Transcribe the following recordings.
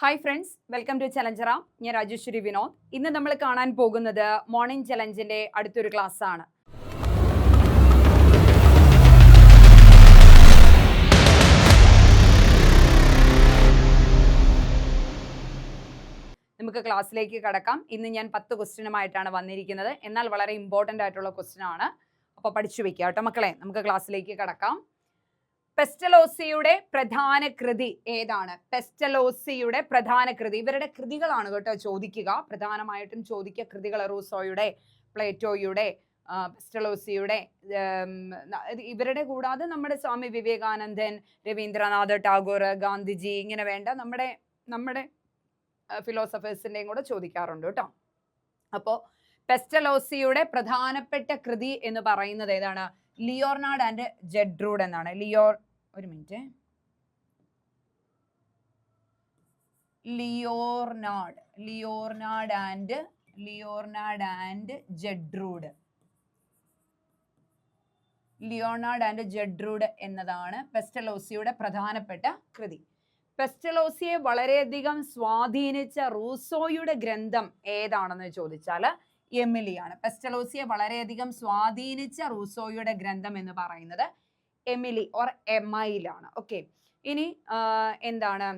Hi friends, welcome to ചലഞ്ചറ. ഞാൻ രാജേശ്വരി വിനോദ്. ഇന്ന് നമ്മൾ കാണാൻ പോകുന്നത് മോർണിംഗ് ചലഞ്ചിന്റെ അടുത്തൊരു ക്ലാസ് ആണ്. നമുക്ക് ക്ലാസ്സിലേക്ക് കടക്കാം. ഇന്ന് ഞാൻ 10 ക്വസ്റ്റ്യനുമായിട്ടാണ് വന്നിരിക്കുന്നത്. എന്നാൽ വളരെ ഇമ്പോർട്ടൻ്റ് ആയിട്ടുള്ള ക്വസ്റ്റ്യൻ ആണ്. അപ്പോൾ പഠിച്ചു വെക്കുക കേട്ടോ മക്കളെ. നമുക്ക് ക്ലാസ്സിലേക്ക് കടക്കാം. പെസ്റ്റലോസിയുടെ പ്രധാന കൃതി ഏതാണ്? പെസ്റ്റലോസിയുടെ പ്രധാന കൃതി, ഇവരുടെ കൃതികളാണ് കേട്ടോ ചോദിക്കുക. പ്രധാനമായിട്ടും ചോദിക്കുക കൃതികൾ. റൂസോയുടെ, പ്ലേറ്റോയുടെ, പെസ്റ്റലോസിയുടെ, ഇവരുടെ കൂടാതെ നമ്മുടെ സ്വാമി വിവേകാനന്ദൻ, രവീന്ദ്രനാഥ് ടാഗോർ, ഗാന്ധിജി, ഇങ്ങനെ വേണ്ട നമ്മുടെ ഫിലോസഫേഴ്സിൻ്റെയും കൂടെ ചോദിക്കാറുണ്ട് കേട്ടോ. അപ്പോൾ പെസ്റ്റലോസിയുടെ പ്രധാനപ്പെട്ട കൃതി എന്ന് പറയുന്നത് ഏതാണ്? ലിയോർനാർഡ് ആൻഡ് ജെഡ്രൂഡ് എന്നാണ്. ലിയോർനാർഡ് ആൻഡ് ജെഡ്രൂഡ് എന്നതാണ് പെസ്റ്റലോസിയുടെ പ്രധാനപ്പെട്ട കൃതി. പെസ്റ്റലോസിയെ വളരെയധികം സ്വാധീനിച്ച റൂസോയുടെ ഗ്രന്ഥം ഏതാണെന്ന് ചോദിച്ചാൽ എമിലിയാണ്. പെസ്റ്റലോസിയെ വളരെയധികം സ്വാധീനിച്ച റൂസോയുടെ ഗ്രന്ഥം എന്ന് പറയുന്നത് എമിലി ഓർ എമൈലാണ്. ഓക്കെ, ഇനി എന്താണ്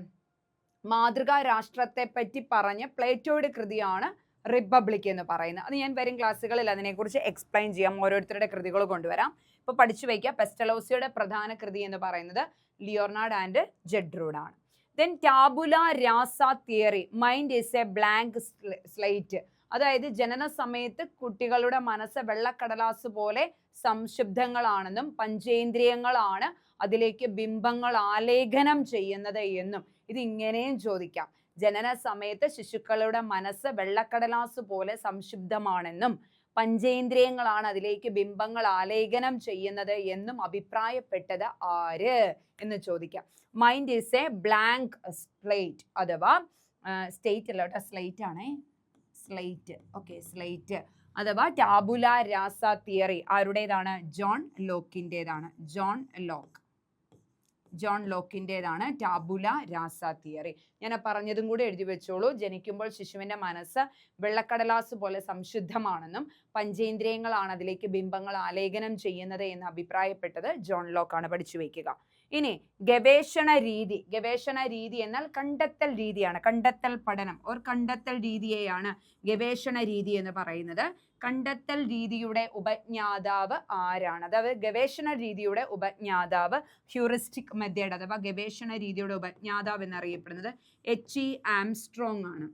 മാതൃകാ രാഷ്ട്രത്തെ പറ്റി പറഞ്ഞ പ്ലേറ്റോയുടെ കൃതിയാണ് റിപ്പബ്ലിക് എന്ന് പറയുന്നത്. അത് ഞാൻ വരും ക്ലാസ്സുകളിൽ അതിനെക്കുറിച്ച് എക്സ്പ്ലെയിൻ ചെയ്യാം. ഓരോരുത്തരുടെ കൃതികൾ കൊണ്ടുവരാം. ഇപ്പോൾ പഠിച്ചു വയ്ക്കുക. പെസ്റ്റലോസിയുടെ പ്രധാന കൃതി എന്ന് പറയുന്നത് ലിയോർനാർഡ് ആൻഡ് ജെഡ്രൂഡ് ആണ്. ദെൻ ടാബുല രാസ theory, mind is A blank slate. അതായത് ജനന സമയത്ത് കുട്ടികളുടെ മനസ്സ് വെള്ളക്കടലാസ് പോലെ സംശുദ്ധങ്ങളാണെന്നും പഞ്ചേന്ദ്രിയങ്ങളാണ് അതിലേക്ക് ബിംബങ്ങൾ ആലേഖനം ചെയ്യുന്നത് എന്നും. ഇത് ഇങ്ങനെയും ചോദിക്കാം. ജനന സമയത്ത് ശിശുക്കളുടെ മനസ്സ് വെള്ളക്കടലാസ് പോലെ സംശുദ്ധമാണെന്നും പഞ്ചേന്ദ്രിയങ്ങളാണ് അതിലേക്ക് ബിംബങ്ങൾ ആലേഖനം ചെയ്യുന്നത് എന്നും അഭിപ്രായപ്പെട്ടത് ആര് എന്ന് ചോദിക്കാം. Mind is A blank slate, അഥവാ സ്റ്റേറ്റ് അല്ല കേട്ടോ, സ്ലേറ്റ് ആണേ, സ്ലേറ്റ് അഥവാ ടാബുല രാസ തിയറി ആരുടേതാണ്? ജോൺ ലോക്കിൻ്റെതാണ് ടാബുല രാസ തിയറി. ഞാൻ പറഞ്ഞതും കൂടി എഴുതി വെച്ചോളൂ. ജനിക്കുമ്പോൾ ശിശുവിന്റെ മനസ്സ് വെള്ളക്കടലാസ് പോലെ സംശുദ്ധമാണെന്നും പഞ്ചേന്ദ്രിയങ്ങളാണ് അതിലേക്ക് ബിംബങ്ങൾ ആലേഖനം ചെയ്യുന്നത് എന്ന് അഭിപ്രായപ്പെട്ടത് ജോൺ ലോക്കാണ്. പഠിച്ചു വയ്ക്കുക. ഇനി ഗവേഷണ രീതി എന്നാൽ കണ്ടെത്തൽ രീതിയാണ്. കണ്ടെത്തൽ പഠനം ഓർ കണ്ടെത്തൽ രീതിയെയാണ് ഗവേഷണ രീതി എന്ന് പറയുന്നത്. കണ്ടെത്തൽ രീതിയുടെ ഉപജ്ഞാതാവ് ആരാണ്? അതായത് ഗവേഷണ രീതിയുടെ ഉപജ്ഞാതാവ്, ഹ്യൂറിസ്റ്റിക് മെത്തേഡ് അഥവാ ഗവേഷണ രീതിയുടെ ഉപജ്ഞാതാവ് എന്നറിയപ്പെടുന്നത് H.E. ആംസ്ട്രോങ് ആണ്.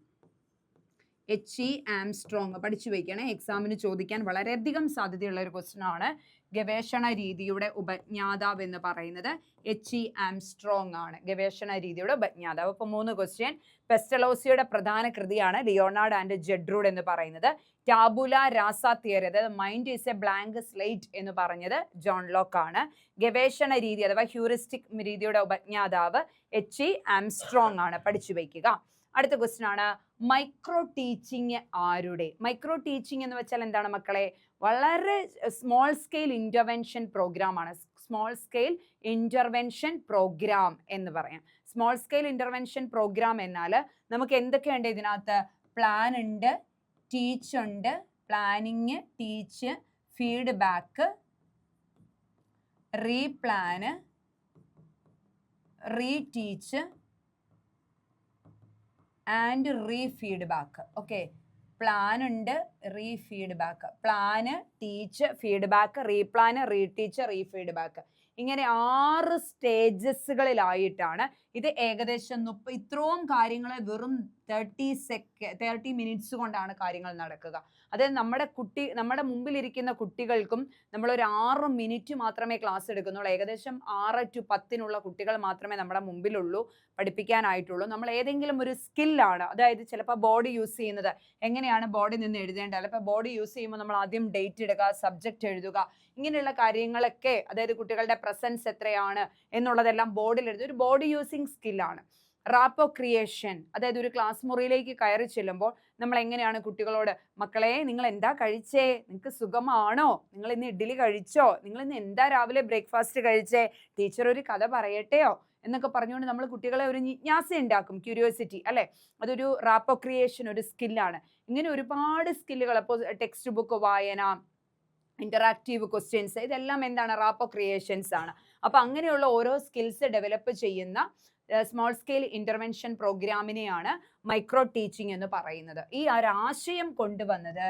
H.E. ആംസ്ട്രോങ് പഠിച്ചു വയ്ക്കണേ. എക്സാമിന് ചോദിക്കാൻ വളരെയധികം സാധ്യതയുള്ള ഒരു ക്വസ്റ്റ്യൻ ആണ്. ഗവേഷണ രീതിയുടെ ഉപജ്ഞാതാവ് എന്ന് പറയുന്നത് H.E. ആംസ്ട്രോങ് ആണ്, ഗവേഷണ രീതിയുടെ ഉപജ്ഞാതാവ്. അപ്പോൾ 3 ക്വസ്റ്റ്യൻ. പെസ്റ്റലോസിയുടെ പ്രധാന കൃതിയാണ് ലിയോർനാർഡ് ആൻഡ് ജെഡ്രൂഡ് എന്ന് പറയുന്നത്. ടാബുല രാസ തിയറി, അതായത് mind is A blank slate എന്ന് പറഞ്ഞത് ജോൺ ലോക്ക് ആണ്. ഗവേഷണ രീതി അഥവാ ഹ്യൂറിസ്റ്റിക് രീതിയുടെ ഉപജ്ഞാതാവ് H.E. ആംസ്ട്രോങ് ആണ്. പഠിച്ചു വയ്ക്കുക. അടുത്ത ക്വസ്റ്റ്യൻ ആണ്, മൈക്രോ ടീച്ചിങ് ആരുടെ? മൈക്രോ ടീച്ചിങ് എന്ന് വെച്ചാൽ എന്താണ് മക്കളെ? വളരെ സ്മോൾ സ്കെയിൽ ഇന്റർവെൻഷൻ പ്രോഗ്രാം ആണ്. സ്മോൾ സ്കെയിൽ ഇന്റർവെൻഷൻ പ്രോഗ്രാം എന്ന് പറയാം. സ്മോൾ സ്കെയിൽ ഇന്റർവെൻഷൻ പ്രോഗ്രാം എന്നാൽ നമുക്ക് എന്തൊക്കെയുണ്ട് ഇതിനകത്ത്? പ്ലാൻ ഉണ്ട്, ടീച്ച് ഉണ്ട്, planning, teach, feedback, replan, reteach and refeedback. Okay, plan ഉണ്ട്, refeedback, plan, teach, feedback, replan, reteach, refeedback. ഇങ്ങനെ 6 സ്റ്റേജസുകളിലായിട്ടാണ് ഇത്. ഏകദേശം ഇത്രയും കാര്യങ്ങൾ വെറും 30 മിനിറ്റ്സ് കൊണ്ടാണ് കാര്യങ്ങൾ നടക്കുക. അതായത് നമ്മുടെ മുമ്പിലിരിക്കുന്ന കുട്ടികൾക്കും നമ്മളൊരു 6 മിനിറ്റ് മാത്രമേ ക്ലാസ് എടുക്കുന്നുള്ളൂ. ഏകദേശം 6 to 10 കുട്ടികൾ മാത്രമേ നമ്മുടെ മുമ്പിലുള്ളൂ, പഠിപ്പിക്കാനായിട്ടുള്ളൂ. നമ്മൾ ഏതെങ്കിലും ഒരു സ്കില്ലാണ്, അതായത് ചിലപ്പോൾ ബോഡി യൂസ് ചെയ്യുന്നത് എങ്ങനെയാണ് ബോഡി നിന്ന് എഴുതേണ്ടത്, ചിലപ്പോൾ ബോഡി യൂസ് ചെയ്യുമ്പോൾ നമ്മൾ ആദ്യം ഡേറ്റ് ഇടുക, സബ്ജക്റ്റ് എഴുതുക, ഇങ്ങനെയുള്ള കാര്യങ്ങളൊക്കെ, അതായത് കുട്ടികളുടെ പ്രസൻസ് എത്രയാണ് എന്നുള്ളതെല്ലാം ബോർഡിൽ എഴുതുക. ഒരു ബോഡി യൂസിങ് സ്കില്ലാണ്. റാപ്പോ ക്രിയേഷൻ, അതായത് ഒരു ക്ലാസ് മുറിയിലേക്ക് കയറി ചെല്ലുമ്പോൾ നമ്മൾ എങ്ങനെയാണ് കുട്ടികളോട്, മക്കളെ നിങ്ങൾ എന്താ കഴിച്ചേ, നിങ്ങൾക്ക് സുഖമാണോ, നിങ്ങൾ ഇന്ന് ഇഡ്ഡലി കഴിച്ചോ, നിങ്ങൾ ഇന്ന് എന്താ രാവിലെ ബ്രേക്ക്ഫാസ്റ്റ് കഴിച്ചേ, ടീച്ചർ ഒരു കഥ പറയട്ടെയോ എന്നൊക്കെ പറഞ്ഞുകൊണ്ട് നമ്മൾ കുട്ടികളെ ഒരു ജിജ്ഞാസ ഉണ്ടാക്കും, ക്യൂരിയോസിറ്റി അല്ലെ. അതൊരു റാപ്പോ ക്രിയേഷൻ, ഒരു സ്കില്ലാണ്. ഇങ്ങനെ ഒരുപാട് സ്കില്ലുകൾ, അപ്പോൾ ടെക്സ്റ്റ് ബുക്ക് വായന, ഇന്ററാക്റ്റീവ് ക്വസ്റ്റ്യൻസ്, ഇതെല്ലാം എന്താണ്, റാപ്പോ ക്രിയേഷൻസ് ആണ്. അപ്പൊ അങ്ങനെയുള്ള ഓരോ സ്കിൽസ് ഡെവലപ്പ് ചെയ്യുന്ന സ്മോൾ സ്കെയിൽ ഇന്റർവെൻഷൻ പ്രോഗ്രാമിനെയാണ് മൈക്രോ ടീച്ചിങ് എന്ന് പറയുന്നത്. ഈ ഒരു ആശയം കൊണ്ടുവന്നത്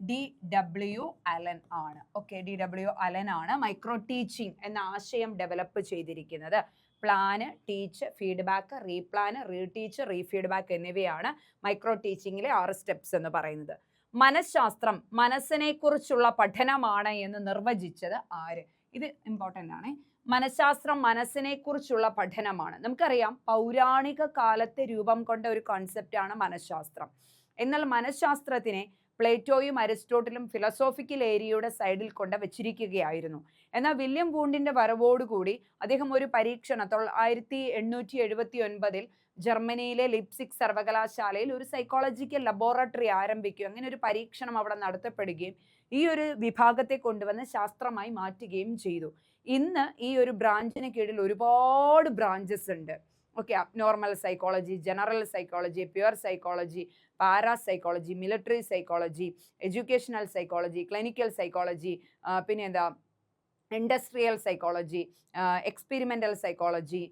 DW അലൻ ആണ്. ഓക്കെ, DW അലൻ ആണ് മൈക്രോ ടീച്ചിങ് എന്ന ആശയം ഡെവലപ്പ് ചെയ്തിരിക്കുന്നത്. Plan, teach, feedback, replan, reteach, refeedback എന്നിവയാണ് മൈക്രോ ടീച്ചിങ്ങിലെ 6 സ്റ്റെപ്സ് എന്ന് പറയുന്നത്. മനഃശാസ്ത്രം മനസ്സിനെ കുറിച്ചുള്ള പഠനമാണ് എന്ന് നിർവചിച്ചത് ആര്? ഇത് ഇമ്പോർട്ടൻ്റ് ആണ്. മനഃശാസ്ത്രം മനസ്സിനെ കുറിച്ചുള്ള പഠനമാണ്. നമുക്കറിയാം പൗരാണിക കാലത്ത് രൂപം കൊണ്ട ഒരു കോൺസെപ്റ്റാണ് മനഃശാസ്ത്രം. എന്നാൽ മനഃശാസ്ത്രത്തിനെ പ്ലേറ്റോയും അരിസ്റ്റോട്ടിലും ഫിലോസോഫിക്കൽ ഏരിയയുടെ സൈഡിൽ കൊണ്ട് വെച്ചിരിക്കുകയായിരുന്നു. എന്നാൽ വില്യം വൂണ്ടിന്റെ വരവോടുകൂടി അദ്ദേഹം ഒരു പരീക്ഷണം 1879 ജർമ്മനിയിലെ ലിപ്സിക് സർവകലാശാലയിൽ ഒരു സൈക്കോളജിക്കൽ ലബോറട്ടറി ആരംഭിക്കുകയും അങ്ങനെ ഒരു പരീക്ഷണം അവിടെ നടത്തപ്പെടുകയും ഈ ഒരു വിഭാഗത്തെ കൊണ്ടുവന്ന് ശാസ്ത്രമായി മാറ്റുകയും ചെയ്തു. ഇന്ന് ഈ ഒരു ബ്രാഞ്ചിന് കീഴിൽ ഒരുപാട് ബ്രാഞ്ചസ് ഉണ്ട്. Okay, abnormal psychology, general psychology, pure psychology, para psychology, military psychology, educational psychology, clinical psychology, പിന്നെ എന്താ industrial psychology, experimental psychology,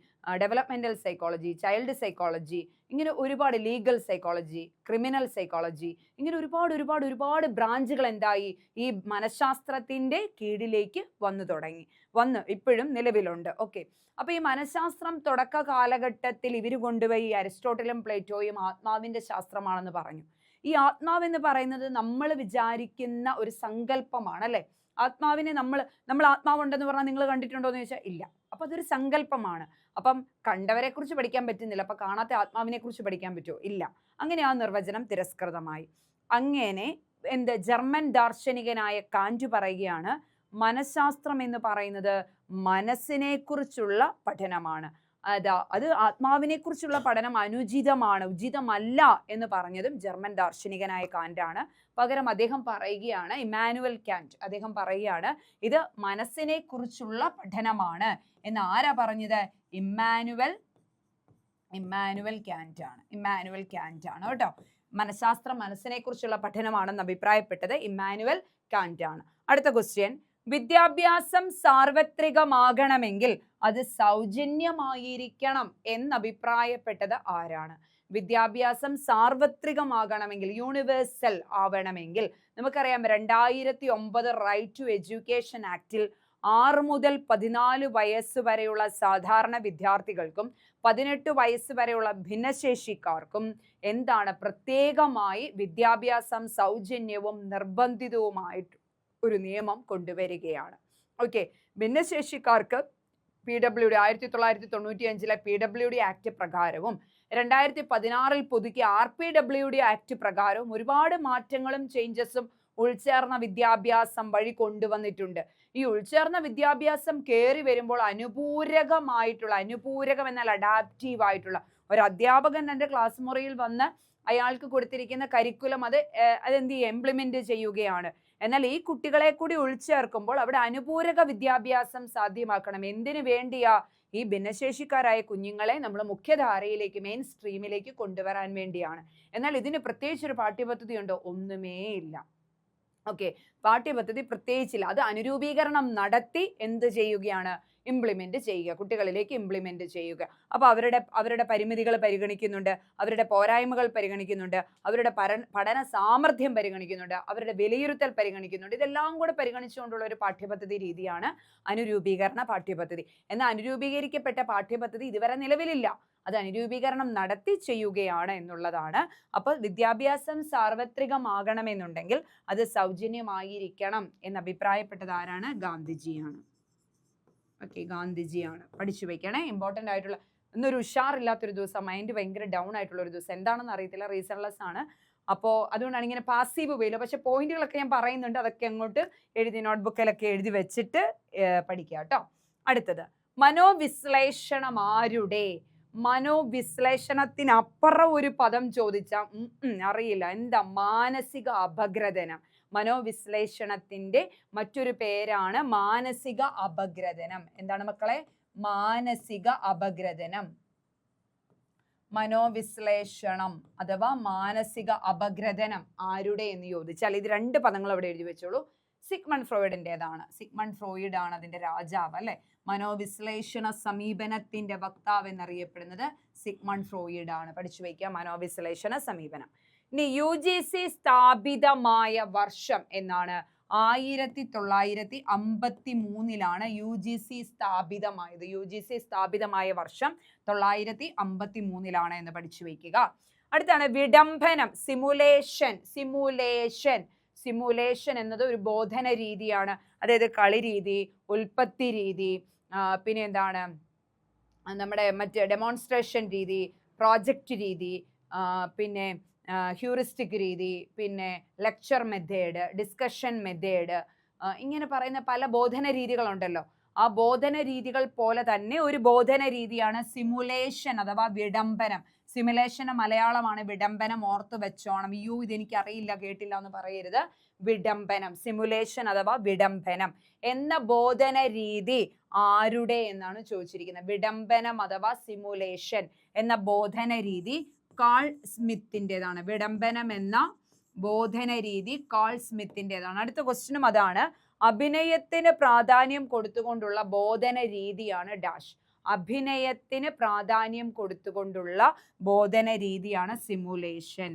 developmental psychology, child psychology, ഇങ്ങനെ ഒരുപാട്, ലീഗൽ സൈക്കോളജി, ക്രിമിനൽ സൈക്കോളജി, ഇങ്ങനെ ഒരുപാട് ബ്രാഞ്ചുകൾ എന്തായി ഈ മനഃശാസ്ത്രത്തിൻ്റെ കീഴിലേക്ക് വന്നു ഇപ്പോഴും നിലവിലുണ്ട്. ഓക്കെ, അപ്പൊ ഈ മനഃശാസ്ത്രം തുടക്ക കാലഘട്ടത്തിൽ ഇവർ കൊണ്ടുപോയി അരിസ്റ്റോട്ടിലും പ്ലേറ്റോയും ആത്മാവിന്റെ ശാസ്ത്രമാണെന്ന് പറഞ്ഞു. ഈ ആത്മാവെന്ന് പറയുന്നത് നമ്മൾ വിചാരിക്കുന്ന ഒരു സങ്കല്പമാണ് അല്ലെ. ആത്മാവിനെ നമ്മൾ ആത്മാവുണ്ടെന്ന് പറഞ്ഞാൽ നിങ്ങൾ കണ്ടിട്ടുണ്ടോ എന്ന് ചോദിച്ചാൽ ഇല്ല. അപ്പൊ അതൊരു സങ്കല്പമാണ്. അപ്പം കണ്ടവരെ കുറിച്ച് പഠിക്കാൻ പറ്റുന്നില്ല, അപ്പൊ കാണാത്ത ആത്മാവിനെ കുറിച്ച് പഠിക്കാൻ പറ്റുമോ? ഇല്ല. അങ്ങനെ ആ നിർവചനം തിരസ്കൃതമായി. അങ്ങനെ ജർമ്മൻ ദാർശനികനായ കാന്റ് പറയുകയാണ്, മനഃശാസ്ത്രം എന്ന് പറയുന്നത് മനസ്സിനെ കുറിച്ചുള്ള പഠനമാണ്. അത് ആത്മാവിനെ കുറിച്ചുള്ള പഠനം അനുചിതമാണ്, ഉചിതമല്ല എന്ന് പറഞ്ഞതും ജർമ്മൻ ദാർശനികനായ കാന്റാണ്. പകരം അദ്ദേഹം പറയുകയാണ്, ഇമ്മാനുവൽ കാന്റ്, അദ്ദേഹം പറയുകയാണ് ഇത് മനസ്സിനെ കുറിച്ചുള്ള പഠനമാണ് എന്ന്. ആരാ പറഞ്ഞത്? ഇമ്മാനുവൽ കാന്റ് ആണ് കേട്ടോ. മനഃശാസ്ത്രം മനസ്സിനെ കുറിച്ചുള്ള പഠനമാണെന്ന് അഭിപ്രായപ്പെട്ടത് ഇമ്മാനുവൽ കാന്റ് ആണ്. അടുത്ത ക്വസ്റ്റ്യൻ, വിദ്യാഭ്യാസം സാർവത്രികമാകണമെങ്കിൽ അത് സൗജന്യമായിരിക്കണം എന്നഭിപ്രായപ്പെട്ടത് ആരാണ്? വിദ്യാഭ്യാസം സാർവത്രികമാകണമെങ്കിൽ, യൂണിവേഴ്സൽ ആവണമെങ്കിൽ, നമുക്കറിയാം 2009 റൈറ്റ് ടു എഡ്യൂക്കേഷൻ ആക്ടിൽ 6 മുതൽ 14 വയസ്സ് വരെയുള്ള സാധാരണ വിദ്യാർത്ഥികൾക്കും 18 വയസ്സ് വരെയുള്ള ഭിന്നശേഷിക്കാർക്കും എന്താണ് പ്രത്യേകമായി വിദ്യാഭ്യാസം സൗജന്യവും നിർബന്ധിതവുമായിട്ട് ഒരു നിയമം കൊണ്ടുവരികയാണ്. ഓക്കെ, ഭിന്നശേഷിക്കാർക്ക് PWD 1995 PWD ആക്ട് പ്രകാരവും 2016 പുതുക്കിയ RPWD ആക്ട് പ്രകാരവും ഒരുപാട് മാറ്റങ്ങളും ചേഞ്ചസും ഉൾച്ചേർന്ന വിദ്യാഭ്യാസം വഴി കൊണ്ടുവന്നിട്ടുണ്ട്. ഈ ഉൾച്ചേർന്ന വിദ്യാഭ്യാസം കയറി വരുമ്പോൾ അനുപൂരകം എന്നാൽ അഡാപ്റ്റീവ് ആയിട്ടുള്ള ഒരു അധ്യാപകൻ തന്റെ ക്ലാസ് മുറിയിൽ വന്ന് അയാൾക്ക് കൊടുത്തിരിക്കുന്ന കരിക്കുലം അതെന്ത് ചെയ്യുക, ഇംപ്ലിമെന്റ് ചെയ്യുകയാണ്. എന്നാൽ ഈ കുട്ടികളെ കൂടി ഉൾച്ചേർക്കുമ്പോൾ അവിടെ അനുപൂരക വിദ്യാഭ്യാസം സാധ്യമാക്കണം. എന്തിനു വേണ്ടിയാ? ഈ ഭിന്നശേഷിക്കാരായ കുഞ്ഞുങ്ങളെ നമ്മൾ മുഖ്യധാരയിലേക്ക്, മെയിൻ സ്ട്രീമിലേക്ക് കൊണ്ടുവരാൻ വേണ്ടിയാണ്. എന്നാൽ ഇതിന് പ്രത്യേകിച്ചൊരു പാഠ്യപദ്ധതി ഉണ്ടോ? ഒന്നുമേ ഇല്ല. ഓക്കെ, പാഠ്യപദ്ധതി പ്രത്യേകിച്ചില്ല. അത് അനുരൂപീകരണം നടത്തി എന്ത് ചെയ്യുകയാണ്? ഇംപ്ലിമെന്റ് ചെയ്യുക, കുട്ടികളിലേക്ക് ഇംപ്ലിമെന്റ് ചെയ്യുക. അപ്പോൾ അവരുടെ പരിമിതികൾ പരിഗണിക്കുന്നുണ്ട്, അവരുടെ പോരായ്മകൾ പരിഗണിക്കുന്നുണ്ട്, അവരുടെ പഠന സാമർഥ്യം പരിഗണിക്കുന്നുണ്ട്, അവരുടെ വിലയിരുത്തൽ പരിഗണിക്കുന്നുണ്ട്. ഇതെല്ലാം കൂടെ പരിഗണിച്ചുകൊണ്ടുള്ള ഒരു പാഠ്യപദ്ധതി രീതിയാണ് അനുരൂപീകരണ പാഠ്യപദ്ധതി. എന്നാൽ അനുരൂപീകരിക്കപ്പെട്ട പാഠ്യപദ്ധതി ഇതുവരെ നിലവിലില്ല. അത് അനുരൂപീകരണം നടത്തി ചെയ്യുകയാണ് എന്നുള്ളതാണ്. അപ്പോൾ വിദ്യാഭ്യാസം സാർവത്രികമാകണമെന്നുണ്ടെങ്കിൽ അത് സൗജന്യമായിരിക്കണം എന്ന് അഭിപ്രായപ്പെട്ടത് ആരാണ്? ഗാന്ധിജിയാണ്. ഓക്കെ, ഗാന്ധിജിയാണ്. പഠിച്ചു വെക്കണേ, ഇമ്പോർട്ടൻ്റ് ആയിട്ടുള്ള. ഇന്നൊരു ഉഷാറില്ലാത്തൊരു ദിവസം, മൈൻഡ് ഭയങ്കര ഡൗൺ ആയിട്ടുള്ള ഒരു ദിവസം. എന്താണെന്ന് അറിയത്തില്ല, റീസൺലെസ് ആണ്. അപ്പോൾ അതുകൊണ്ടാണ് ഇങ്ങനെ പാസീവ് വേയില്ല. പക്ഷെ പോയിന്റുകളൊക്കെ ഞാൻ പറയുന്നുണ്ട്, അതൊക്കെ അങ്ങോട്ട് എഴുതി നോട്ട്ബുക്കിലൊക്കെ എഴുതി വെച്ചിട്ട് പഠിക്കുക കേട്ടോ. അടുത്തത്, മനോവിശ്ലേഷണം ആരുടെ? മനോവിശ്ലേഷണത്തിനപ്പുറം ഒരു പദം ചോദിച്ചാൽ അറിയില്ല. എന്താ? മാനസിക അപഗ്രഥനം. മനോവിശ്ലേഷണത്തിന്റെ മറ്റൊരു പേരാണ് മാനസിക അപഗ്രഥനം. എന്താണ് മക്കളെ? മാനസിക അപഗ്രഥനം. മനോവിശ്ലേഷണം അഥവാ മാനസിക അപഗ്രഥനം ആരുടെ എന്ന് ചോദിച്ചാൽ ഇത് രണ്ട് പദങ്ങൾ അവിടെ എഴുതി വെച്ചോളൂ. സിഗ്മണ്ട് ഫ്രോയിഡിൻ്റെതാണ്. സിഗ്മണ്ട് ഫ്രോയിഡ് ആണ് അതിന്റെ രാജാവ് അല്ലെ. മനോവിശ്ലേഷണ സമീപനത്തിന്റെ വക്താവ് എന്നറിയപ്പെടുന്നത് സിഗ്മണ്ട് ഫ്രോയിഡ് ആണ്. പഠിച്ചു വയ്ക്കുക മനോവിശ്ലേഷണ സമീപനം. ഇനി UGC സ്ഥാപിതമായ വർഷം എന്നാണ്. 1953 UGC സ്ഥാപിതമായത്. UGC സ്ഥാപിതമായ വർഷം 1953 എന്ന് പഠിച്ചു വയ്ക്കുക. അടുത്താണ് വിഡംബനം. സിമുലേഷൻ. സിമുലേഷൻ സിമുലേഷൻ എന്നത് ഒരു ബോധന രീതിയാണ്. അതായത് കളി രീതി, ഉൽപ്പത്തി രീതി, പിന്നെ എന്താണ് നമ്മുടെ മറ്റ് ഡെമോൺസ്ട്രേഷൻ രീതി, പ്രോജക്റ്റ് രീതി, പിന്നെ ഹ്യൂറിസ്റ്റിക് രീതി, പിന്നെ ലെക്ചർ മെത്തേഡ്, ഡിസ്കഷൻ മെത്തേഡ്, ഇങ്ങനെ പറയുന്ന പല ബോധന രീതികളുണ്ടല്ലോ. ആ ബോധന രീതികൾ പോലെ തന്നെ ഒരു ബോധന രീതിയാണ് സിമുലേഷൻ അഥവാ വിഡംബനം. സിമുലേഷൻ മലയാളമാണ്, വിഡംബനം ഓർത്ത് വെച്ചോണം. ഇതെനിക്ക് അറിയില്ല കേട്ടില്ല എന്ന് പറയരുത്. വിഡംബനം, സിമുലേഷൻ അഥവാ വിഡംബനം എന്ന ബോധന രീതി ആരുടെ എന്നാണ് ചോദിച്ചിരിക്കുന്നത്. വിഡംബനം അഥവാ സിമുലേഷൻ എന്ന ബോധന രീതി കാൾ സ്മിത്തിൻ്റെതാണ്. വിഡംബനം എന്ന ബോധന രീതി കാൾ സ്മിത്തിൻ്റെതാണ്. അടുത്ത ക്വസ്റ്റ്യനും അതാണ്. അഭിനയത്തിന് പ്രാധാന്യം കൊടുത്തുകൊണ്ടുള്ള ബോധന രീതിയാണ് ഡാഷ്. അഭിനയത്തിന് പ്രാധാന്യം കൊടുത്തുകൊണ്ടുള്ള ബോധന രീതിയാണ് സിമുലേഷൻ.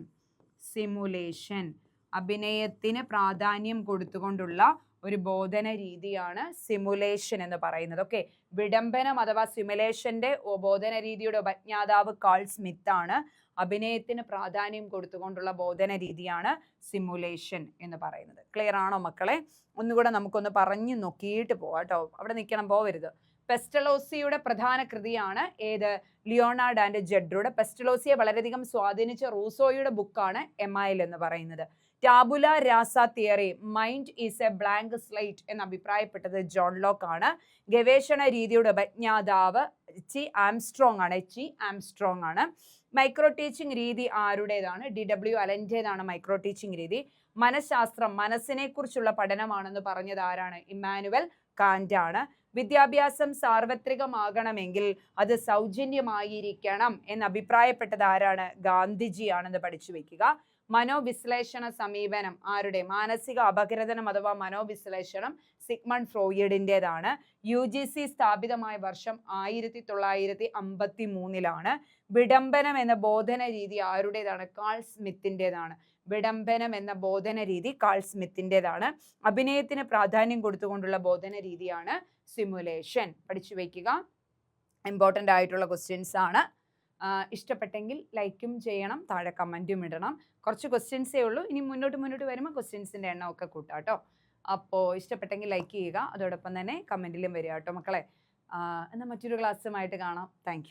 സിമുലേഷൻ അഭിനയത്തിന് പ്രാധാന്യം കൊടുത്തുകൊണ്ടുള്ള ഒരു ബോധന രീതിയാണ് സിമുലേഷൻ എന്ന് പറയുന്നത്. ഓക്കെ, വിഡംബനം അഥവാ സിമുലേഷന്റെ ബോധന രീതിയുടെ ഉപജ്ഞാതാവ് കാൾ സ്മിത്ത് ആണ്. അഭിനയത്തിന് പ്രാധാന്യം കൊടുത്തുകൊണ്ടുള്ള ബോധന രീതിയാണ് സിമുലേഷൻ എന്ന് പറയുന്നത്. ക്ലിയർ ആണോ മക്കളെ? ഒന്നുകൂടെ നമുക്കൊന്ന് പറഞ്ഞു നോക്കിയിട്ട് പോവാം കേട്ടോ. അവിടെ നിൽക്കണം, പോവരുത്. പെസ്റ്റലോസിയുടെ പ്രധാന കൃതിയാണ് ഏത്? Leonard and ജെഡ്രൂഡ്. പെസ്റ്റലോസിയെ വളരെയധികം സ്വാധീനിച്ച റൂസോയുടെ ബുക്കാണ് എമൈൽ എന്ന് പറയുന്നത്. ടാബുല രാസ theory, mind is A blank slate എന്ന് അഭിപ്രായപ്പെട്ടത് ജോൺ ലോക്ക് ആണ്. ഗവേഷണ രീതിയുടെ ഉപജ്ഞാതാവ് H.E. ആംസ്ട്രോങ് ആണ്. മൈക്രോ ടീച്ചിങ് രീതി ആരുടേതാണ്? DW അലൻ്റേതാണ് മൈക്രോ ടീച്ചിങ് രീതി. മനഃശാസ്ത്രം മനസ്സിനെ കുറിച്ചുള്ള പഠനമാണെന്ന് പറഞ്ഞത് ആരാണ്? ഇമ്മാനുവൽ കാന്റ് ആണ്. വിദ്യാഭ്യാസം സാർവത്രികമാകണമെങ്കിൽ അത് സൗജന്യമായിരിക്കണം എന്ന് അഭിപ്രായപ്പെട്ടത് ആരാണ്? ഗാന്ധിജി ആണെന്ന് പഠിച്ചു വെക്കുക. മനോവിശ്ലേഷണ സമീപനം ആരുടെ? മാനസിക അപഗ്രഥനം അഥവാ മനോവിശ്ലേഷണം സിഗ്മണ്ട് ഫ്രോയിഡിൻ്റെതാണ്. UGC സ്ഥാപിതമായ വർഷം 1953 വിഡംബനം എന്ന ബോധന രീതി ആരുടേതാണ്? കാൾ സ്മിത്തിൻ്റെതാണ്. വിഡംബനം എന്ന ബോധന രീതി കാൾ സ്മിത്തിൻ്റെതാണ്. അഭിനയത്തിന് പ്രാധാന്യം കൊടുത്തുകൊണ്ടുള്ള ബോധന രീതിയാണ് സിമുലേഷൻ. പഠിച്ചു വയ്ക്കുക. ഇമ്പോർട്ടൻ്റ് ആയിട്ടുള്ള ക്വസ്റ്റ്യൻസ് ആണ്. ഇഷ്ടപ്പെട്ടെങ്കിൽ ലൈക്കും ചെയ്യണം, താഴെ കമൻറ്റും ഇടണം. കുറച്ച് ക്വസ്റ്റ്യൻസേ ഉള്ളൂ. ഇനി മുന്നോട്ട് വരുമ്പോൾ ക്വസ്റ്റ്യൻസിൻ്റെ എണ്ണമൊക്കെ കൂട്ടാം കേട്ടോ. അപ്പോൾ ഇഷ്ടപ്പെട്ടെങ്കിൽ ലൈക്ക് ചെയ്യുക, അതോടൊപ്പം തന്നെ കമൻറ്റിലും വരിക കേട്ടോ മക്കളെ. എന്നാൽ മറ്റൊരു ക്ലാസ്സുമായിട്ട് കാണാം. താങ്ക്